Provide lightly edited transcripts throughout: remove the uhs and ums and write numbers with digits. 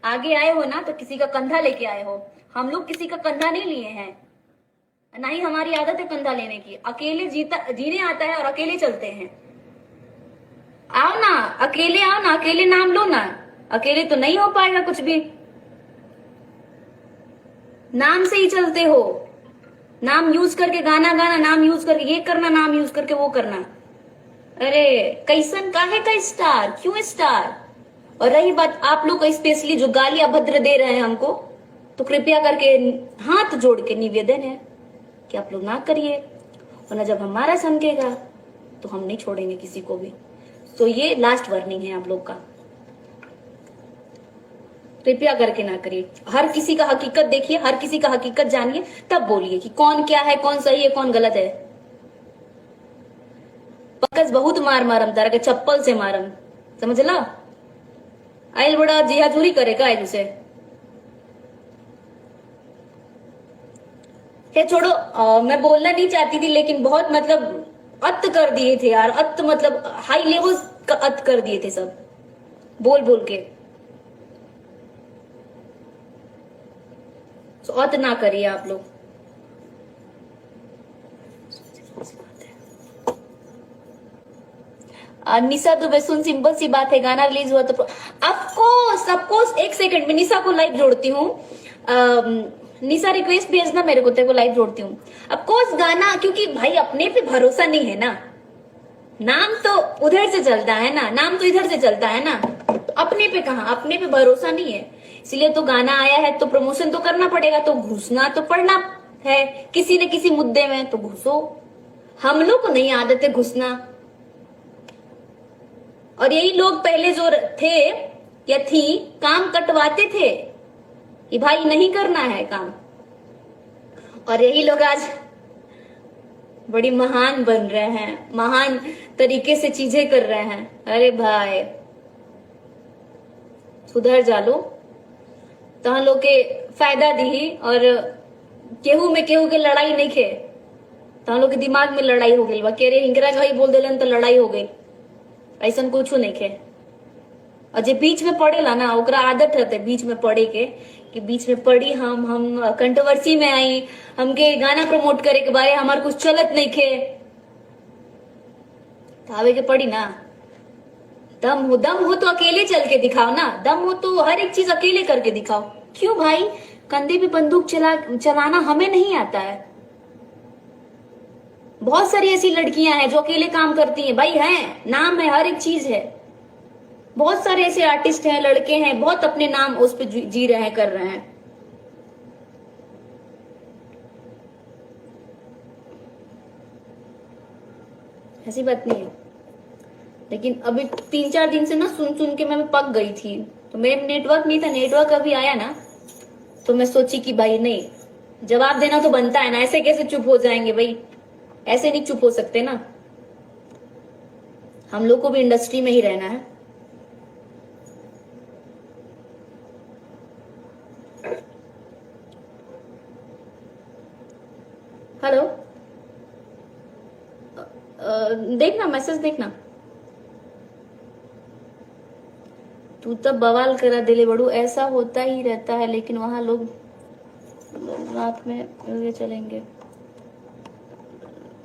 आगे आए हो ना तो किसी का कंधा लेके आए हो। हम लोग किसी का कंधा नहीं लिए हैं, ना ही हमारी आदत है कंधा लेने की। अकेले जीने आता है और अकेले चलते हैं। आओ ना, अकेले आओ ना, अकेले नाम लो ना। अकेले तो नहीं हो पाएगा कुछ भी, नाम से ही चलते हो। नाम यूज करके गाना गाना, नाम यूज करके ये करना, नाम यूज करके वो करना। अरे कैसन काहे का स्टार, क्यों स्टार। और रही बात आप लोग का स्पेशली जो गाली अभद्र दे रहे हैं हमको, तो कृपया करके हाथ जोड़ के निवेदन है कि आप लोग ना करिए, वरना जब हमारा सनकेगा तो हम नहीं छोड़ेंगे किसी को भी। तो ये लास्ट वार्निंग है आप लोग का, कृपया करके ना करिए। हर किसी का हकीकत देखिए, हर किसी का हकीकत जानिए, तब बोलिए कि कौन क्या है, कौन सही है, कौन गलत है। पक्कस बहुत मार मारम तारा के, चप्पल से मारम, समझ ला। आयल बड़ा जिहाजुरी करेगा आयल उसे। है छोड़ो, मैं बोलना नहीं चाहती थी लेकिन बहुत मतलब अत कर दिए थे यार, अत मतलब हाई लेवल का अत कर दिए थे सब बोल बोल के। तो अत ना करिए आप लोग। निशा दुबे सुन, सिंपल सी बात है, गाना रिलीज हुआ तो ऑफकोर्स एक सेकंड में निशा को लाइव जोड़ती हूँ। निशा रिक्वेस्ट भेजना मेरे को, तेरे को लाइव जोड़ती हूँ। ऑफकोर्स गाना, क्योंकि भाई अपने पे भरोसा नहीं है ना, नाम तो उधर से चलता है ना, नाम तो इधर से चलता है ना, तो अपने पे कहाँ, अपने पे भरोसा नहीं है। इसलिए तो गाना आया है तो प्रमोशन तो करना पड़ेगा, तो घुसना तो पड़ना है किसी न किसी मुद्दे में, तो घुसो। हम लोग को नहीं आदत है घुसना। और यही लोग पहले जो थे या थी, काम कटवाते थे कि भाई नहीं करना है काम, और यही लोग आज बड़ी महान बन रहे हैं, महान तरीके से चीजें कर रहे हैं। अरे भाई सुधर जा लो, तो लोग के फायदा दी, और केहू में केहू के लड़ाई नहीं खे, तो लोग के दिमाग में लड़ाई हो गई बा, के रे हिंगरा भाई बोल दिलन तो लड़ाई हो गई, ऐसा कुछ नहीं खे। और जे बीच में पड़ेला ना, ओकरा आदत रहते बीच में पड़े के, कि बीच में पड़ी हम कंट्रोवर्सी में आई, हमके गाना प्रमोट करे के बारे हमार कुछ चलत नहीं खे, तो आवे के पड़ी ना। दम हो तो अकेले चल के दिखाओ ना, दम हो तो हर एक चीज अकेले करके दिखाओ। क्यों भाई, कंधे पे बंदूक चलाना हमें नहीं आता है। बहुत सारी ऐसी लड़कियां हैं जो अकेले काम करती हैं भाई, हैं नाम है, हर एक चीज है। बहुत सारे ऐसे आर्टिस्ट हैं, लड़के हैं, बहुत अपने नाम उस पे जी रहे हैं, कर रहे हैं। ऐसी बात नहीं है, लेकिन अभी 3-4 दिन से ना सुन सुन के मैं पक गई थी, तो मेरे नेटवर्क नहीं था, नेटवर्क अभी आया ना, तो मैं सोची कि भाई नहीं, जवाब देना तो बनता है ना, ऐसे कैसे चुप हो जाएंगे भाई, ऐसे नहीं चुप हो सकते ना, हम लोग को भी इंडस्ट्री में ही रहना है। हेलो, देखना मैसेज देखना। तू तब बवाल करा दिले बड़ू, ऐसा होता ही रहता है, लेकिन वहां लोग रात में ये चलेंगे,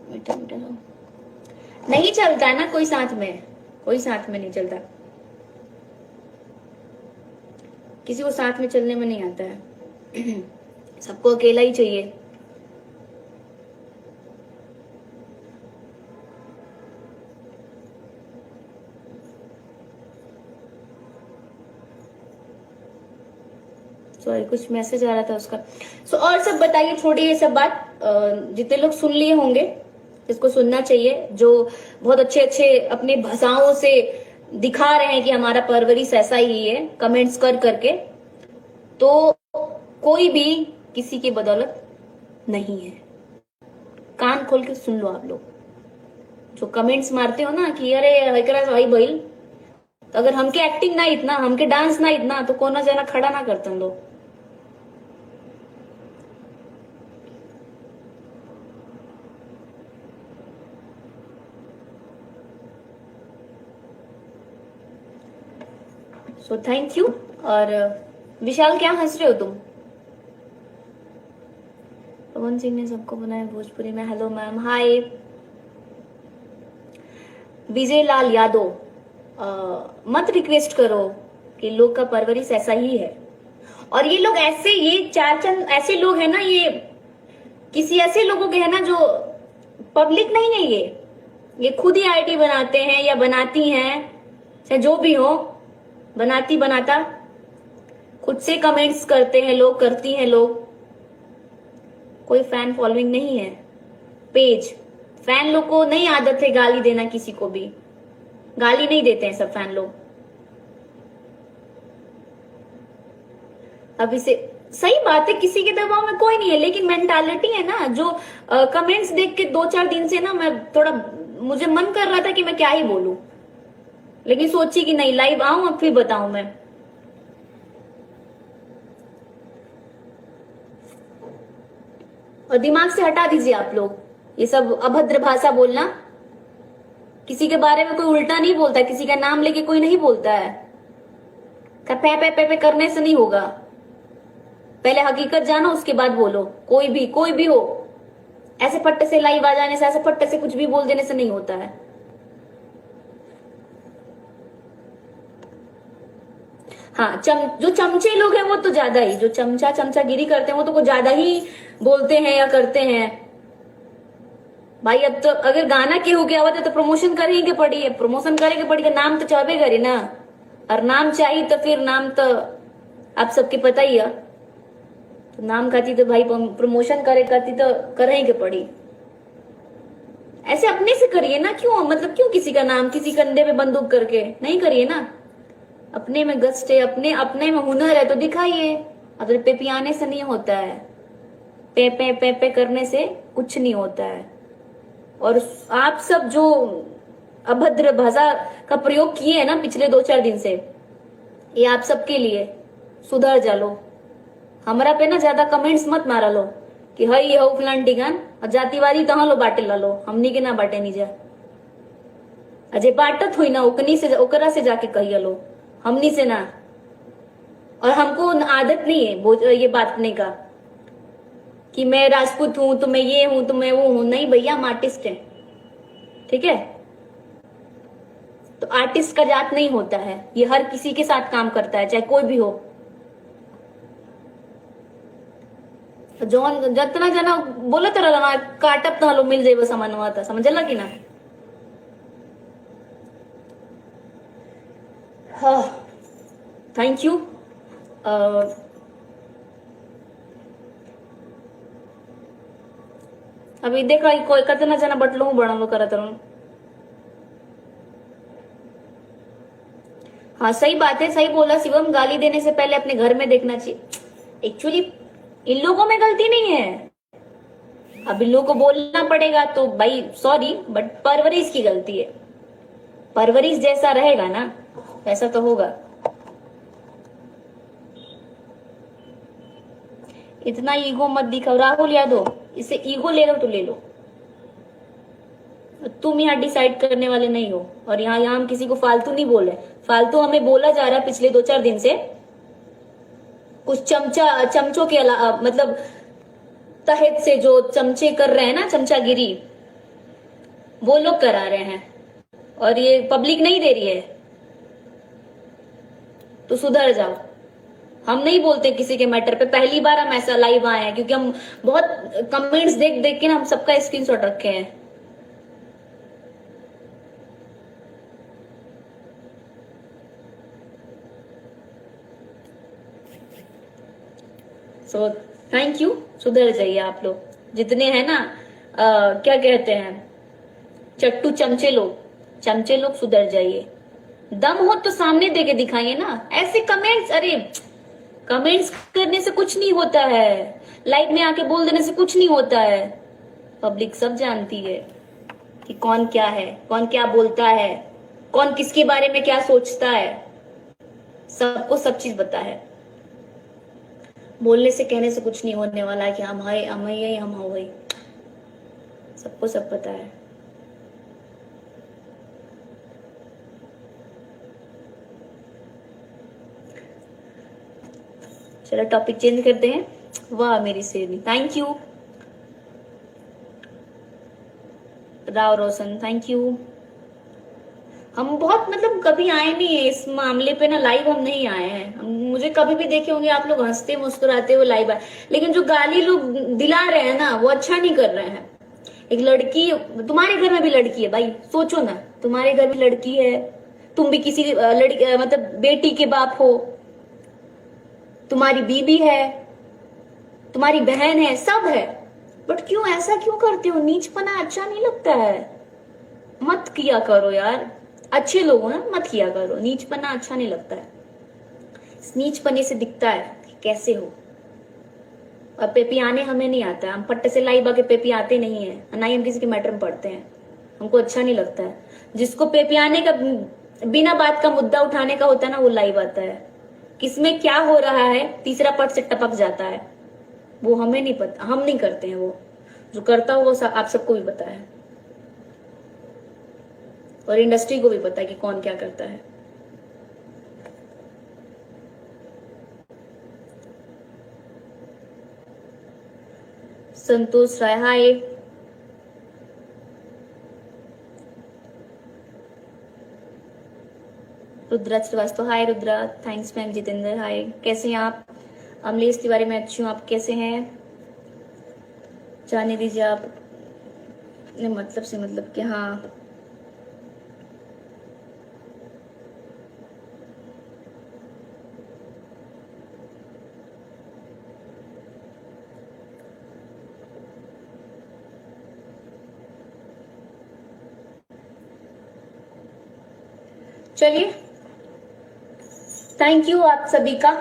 मीठा मीठा नहीं चलता है ना, कोई साथ में, कोई साथ में नहीं चलता, किसी को साथ में चलने में नहीं आता है। सबको अकेला ही चाहिए। सॉरी, कुछ मैसेज आ रहा था उसका। और सब बताइए, छोड़िए ये सब बात, जितने लोग सुन लिए होंगे, जिसको सुनना चाहिए, जो बहुत अच्छे अच्छे अपने भाषाओं से दिखा रहे हैं कि हमारा परवरिश ऐसा ही है, कमेंट्स कर करके, तो कोई भी किसी की बदौलत नहीं है। कान खोल के सुन लो आप लोग, जो कमेंट्स मारते हो ना कि अरे हकरा भाई भाई, तो अगर हमके एक्टिंग ना इतना, हमके डांस ना इतना, तो कोना जाना खड़ा ना करते हम लोग। So thank you. और विशाल क्या हंस रहे हो तुम? पवन सिंह ने सबको बनाया भोजपुरी में। हेलो मैम, हाय। विजय लाल यादव, मत रिक्वेस्ट करो कि लोग का परवरिश ऐसा ही है। और ये लोग ऐसे, ये चार चंद ऐसे लोग हैं ना, ये किसी ऐसे लोगों के है ना जो पब्लिक नहीं है। ये खुद ही आईडी बनाते हैं या बनाती हैं, चाहे जो भी हो, बनाती बनाता खुद से कमेंट्स करते हैं लोग, करती हैं लोग। कोई फैन फॉलोइंग नहीं है। पेज फैन लोग को नहीं आदत है गाली देना, किसी को भी गाली नहीं देते हैं सब फैन लोग। अब इसे सही बात है, किसी के दबाव में कोई नहीं है, लेकिन मेंटालिटी है ना जो कमेंट्स देख के 2-4 दिन से ना मैं थोड़ा, मुझे मन कर रहा था कि मैं क्या ही बोलूं, लेकिन सोची कि नहीं, लाइव आऊं अब फिर बताऊं मैं। और दिमाग से हटा दीजिए आप लोग ये सब अभद्र भाषा बोलना। किसी के बारे में कोई उल्टा नहीं बोलता, किसी का नाम लेके कोई नहीं बोलता है। पे पे पे पे करने से नहीं होगा। पहले हकीकत जानो, उसके बाद बोलो। कोई भी हो, ऐसे फट्टे से लाइव आ जाने से, ऐसे फट्टे से कुछ भी बोल देने से नहीं होता है। हाँ, जो चमचे लोग हैं वो तो ज्यादा ही, जो चमचागिरी करते हैं वो तो कुछ ज्यादा ही बोलते हैं या करते हैं। भाई अब तो अगर गाना के हो गया हुआ तो प्रमोशन करेंगे पड़ी है, प्रमोशन करेंगे पड़ी है, नाम तो चाहे करे ना। और नाम चाहिए तो फिर नाम तो आप सबके पता ही है। तो नाम खाती तो भाई प्रमोशन करे करती तो करेंगे पड़ी। ऐसे अपने से करिए ना, क्यों मतलब क्यों किसी का नाम किसी कंधे पे बंदूक करके नहीं करिए ना। अपने में गस्ट है, अपने में हुनर है तो दिखाइए। अगर पे पियाने से नहीं होता है, पे करने से कुछ नहीं होता है। और आप सब जो अभद्र भाषा का प्रयोग किए हैं ना पिछले 2-4 दिन से, ये आप सबके लिए सुधर जा लो। हमारा पे ना ज्यादा कमेंट्स मत मारा लो कि हई हो फलान टिकान, और जातिवादी तहाँ लो बाटे ला लो, हमनी के ना बाटे नहीं जा। अजय बाटत हुई ना ओकनी से, ओकरा से जाके कहिए लो, हमनी से ना। और हमको आदत नहीं है ये बांटने का कि मैं राजपूत हूं तो मैं ये हूं तो मैं वो हूं। नहीं भैया, हम आर्टिस्ट हैं, ठीक है। तो आर्टिस्ट का जात नहीं होता है, ये हर किसी के साथ काम करता है, चाहे कोई भी हो। जौन जतना जना बोलत रहला ना, काटप तो हलो मिल जाइबो सामानवा, था समझला कि ना। हाँ, थैंक यू। अभी देख रहा कोई कतना जना बटलो बड़ा करत रहूं। हाँ सही बात है, सही बोला शिवम, गाली देने से पहले अपने घर में देखना चाहिए। एक्चुअली इन लोगों में गलती नहीं है, अब इन लोगों को बोलना पड़ेगा तो भाई सॉरी, बट परवरिश की गलती है। परवरिश जैसा रहेगा ना वैसा तो होगा। इतना ईगो मत दिखाओ राहुल यादव, इससे ईगो ले लो तो ले लो। तुम यहाँ डिसाइड करने वाले नहीं हो, और यहाँ हम किसी को फालतू नहीं बोल रहे। फालतू हमें बोला जा रहा है पिछले 2-4 दिन से। कुछ चमचों के अलावा, मतलब तहत से जो चमचे कर रहे हैं ना, चमचागिरी, वो लोग करा रहे हैं और ये पब्लिक नहीं दे रही है। तो सुधर जाओ। हम नहीं बोलते किसी के मैटर पे, पहली बार हम ऐसा लाइव आए हैं क्योंकि हम बहुत कमेंट्स देख देख के ना हम सबका स्क्रीनशॉट रखे हैं। सो थैंक यू, सुधर जाइए आप लोग जितने हैं ना, क्या कहते हैं, चट्टू चमचे लोग सुधर जाइए। दम हो तो सामने देके दिखाइए ना, ऐसे कमेंट्स, अरे कमेंट्स करने से कुछ नहीं होता है, लाइव में आके बोल देने से कुछ नहीं होता है। पब्लिक सब जानती है कि कौन क्या है, कौन क्या बोलता है, कौन किसके बारे में क्या सोचता है, सबको सब चीज पता है। बोलने से कहने से कुछ नहीं होने वाला है कि हम है, हम यही, हम हो वही, सबको सब पता है। चलो टॉपिक चेंज करते हैं। वाह मेरी सेवी, thank you. Rao Roshan, thank you. हम बहुत मतलब कभी आए नहीं है इस मामले पे ना, लाइव हम नहीं आए हैं। मुझे कभी भी देखे होंगे आप लोग हंसते मुस्कुराते हुए लाइव आए, लेकिन जो गाली लोग दिला रहे हैं ना वो अच्छा नहीं कर रहे हैं। एक लड़की, तुम्हारे घर में भी लड़की है भाई, सोचो ना, तुम्हारे घर भी लड़की है, तुम भी किसी लड़की मतलब बेटी के बाप हो, तुम्हारी बीबी है, तुम्हारी बहन है, सब है, बट क्यों ऐसा क्यों करते हो? नीचपना अच्छा नहीं लगता है, मत किया करो यार। अच्छे लोग हो ना, मत किया करो, नीचपना अच्छा नहीं लगता है। नीचपने से दिखता है कि कैसे हो। और पेपी आने हमें नहीं आता है, हम पट्टे से लाई बाके पेपी आते नहीं है, ना ही हम किसी के मैटर में पढ़ते हैं, हमको अच्छा नहीं लगता है। जिसको पेपी आने का बिना बात का मुद्दा उठाने का होता है ना, वो लाइव आता है। किसमें क्या हो रहा है तीसरा पट से टपक जाता है, वो हमें नहीं पता, हम नहीं करते हैं। वो जो करता हो वो आप सबको भी पता है, और इंडस्ट्री को भी पता है कि कौन क्या करता है। संतोष राय, हाय। रुद्रा श्रीवास्तव, हाय रुद्रा, थैंक्स मैम। जितेंद्र, हाय, कैसे हैं आप? अमलेश तिवारी, मैं अच्छी हूँ, आप कैसे हैं? जाने दीजिए आप ने मतलब से मतलब कि हाँ, चलिए थैंक यू आप सभी का।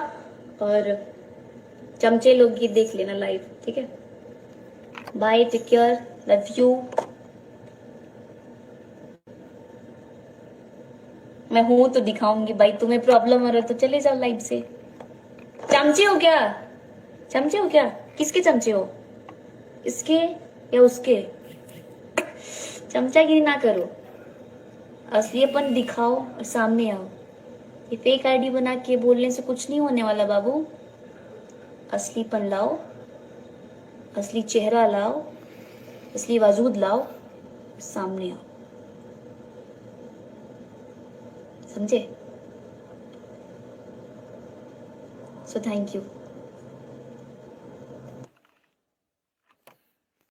और चमचे लोग गीत देख लेना लाइव, ठीक है? Bye, take care, love you. मैं हूं तो दिखाऊंगी भाई, तुम्हें प्रॉब्लम हो रहा है तो चले जाओ लाइव से। चमचे हो क्या? चमचे हो क्या? किसके चमचे हो, इसके या उसके? चमचागिरी ना करो, असलियतपन दिखाओ और सामने आओ। ये फेक आईडी बना के बोलने से कुछ नहीं होने वाला बाबू। असलीपन लाओ, असली चेहरा लाओ, असली वजूद लाओ, सामने आओ, समझे? So thank you.